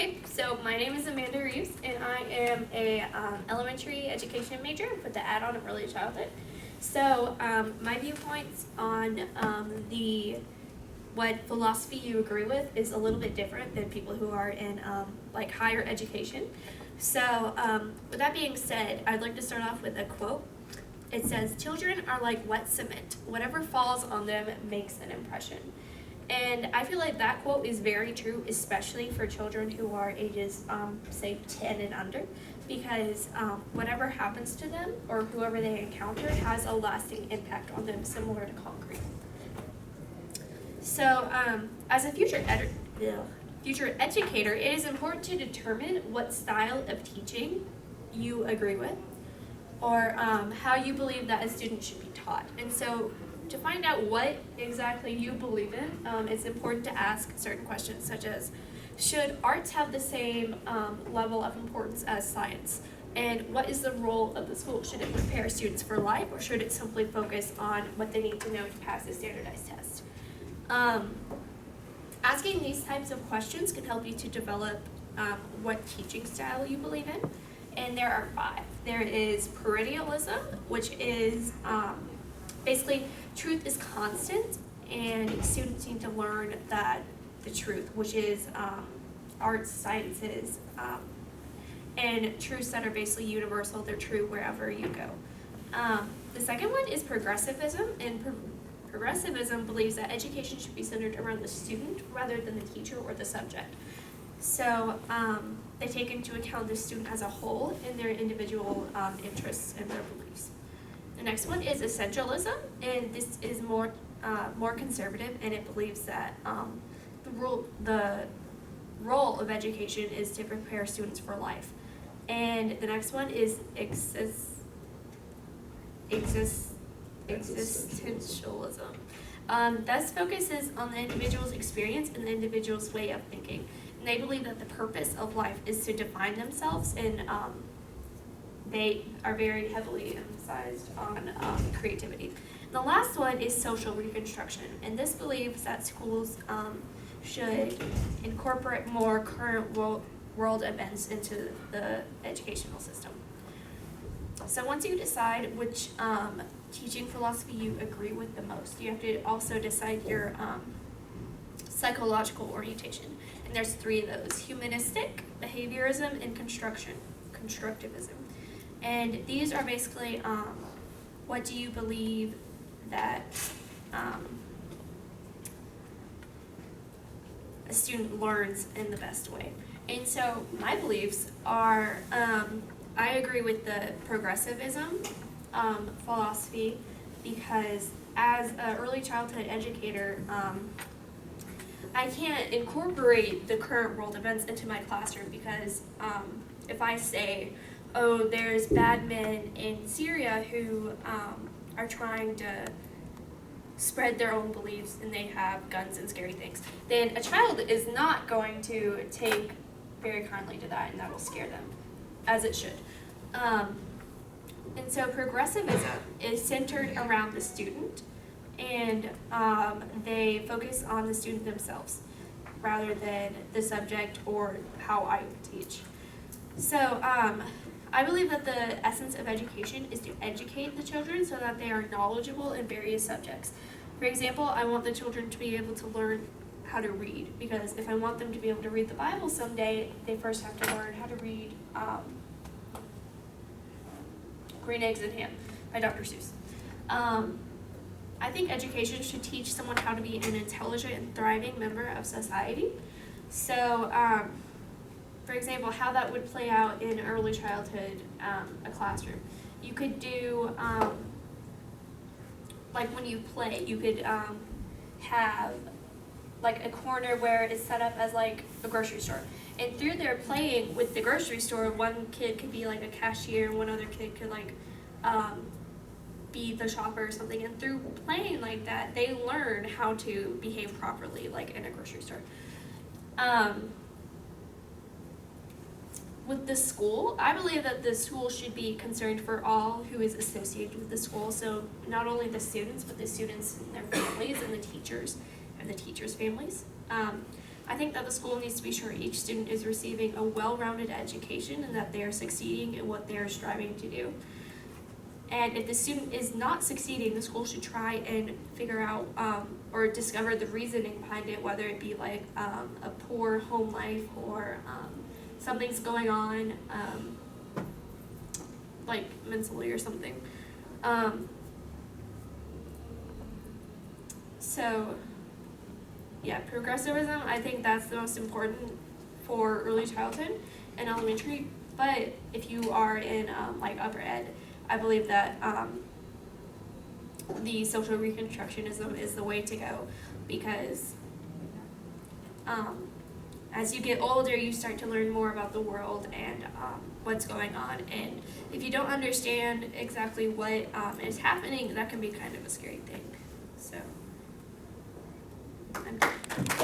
Okay, so my name is Amanda Reeves, and I am a elementary education major with the add-on of early childhood. So my viewpoints on what philosophy you agree with is a little bit different than people who are in like higher education. So with that being said, I'd like to start off with a quote. It says, "Children are like wet cement. Whatever falls on them makes an impression." And I feel like that quote is very true, especially for children who are ages, say, 10 and under, because whatever happens to them or whoever they encounter has a lasting impact on them, similar to concrete. So as a future educator, it is important to determine what style of teaching you agree with, or how you believe that a student should be taught. And so to find out what exactly you believe in, it's important to ask certain questions, such as, should arts have the same level of importance as science? And what is the role of the school? Should it prepare students for life, or should it simply focus on what they need to know to pass a standardized test? Asking these types of questions can help you to develop what teaching style you believe in. And there are 5. There is perennialism, which is basically truth is constant, and students need to learn that the truth, which is arts, sciences, and truths that are basically universal. They're true wherever you go. The second one is progressivism, and progressivism believes that education should be centered around the student rather than the teacher or the subject. So they take into account the student as a whole and their individual interests and their beliefs. The next one is essentialism, and this is more conservative, and it believes that the role of education is to prepare students for life. And the next one is existentialism. This focuses on the individual's experience and the individual's way of thinking. And they believe that the purpose of life is to define themselves, and they are very heavily emphasized on creativity. And the last one is social reconstruction, and this believes that schools should incorporate more current world events into the educational system. So once you decide which teaching philosophy you agree with the most, you have to also decide your psychological orientation. And there's 3 of those: humanistic, behaviorism, and constructivism. And these are basically what do you believe that a student learns in the best way. And so my beliefs are, I agree with the progressivism philosophy, because as an early childhood educator, I can't incorporate the current world events into my classroom, because if I say, oh, there's bad men in Syria who are trying to spread their own beliefs and they have guns and scary things, then a child is not going to take very kindly to that, and that will scare them, as it should. And so progressivism is centered around the student, and they focus on the student themselves rather than the subject or how I teach. So I believe that the essence of education is to educate the children so that they are knowledgeable in various subjects. For example, I want the children to be able to learn how to read, because if I want them to be able to read the Bible someday, they first have to learn how to read Green Eggs and Ham by Dr. Seuss. I think education should teach someone how to be an intelligent and thriving member of society. So, for example, how that would play out in early childhood, a classroom. You could do, like when you play, you could have like a corner where it's set up as like a grocery store. And through their playing with the grocery store, one kid could be like a cashier, and one other kid could like be the shopper or something. And through playing like that, they learn how to behave properly, like in a grocery store. With the school, I believe that the school should be concerned for all who is associated with the school. So not only the students, but the students and their families, and the teachers and the teachers' families. I think that the school needs to be sure each student is receiving a well-rounded education and that they are succeeding in what they are striving to do. And if the student is not succeeding, the school should try and figure out or discover the reasoning behind it, whether it be like a poor home life or something's going on like mentally or something. So yeah, progressivism, I think that's the most important for early childhood and elementary. But if you are in like upper ed, I believe that the social reconstructionism is the way to go, because as you get older, you start to learn more about the world and what's going on. And if you don't understand exactly what is happening, that can be kind of a scary thing. So, I'm done.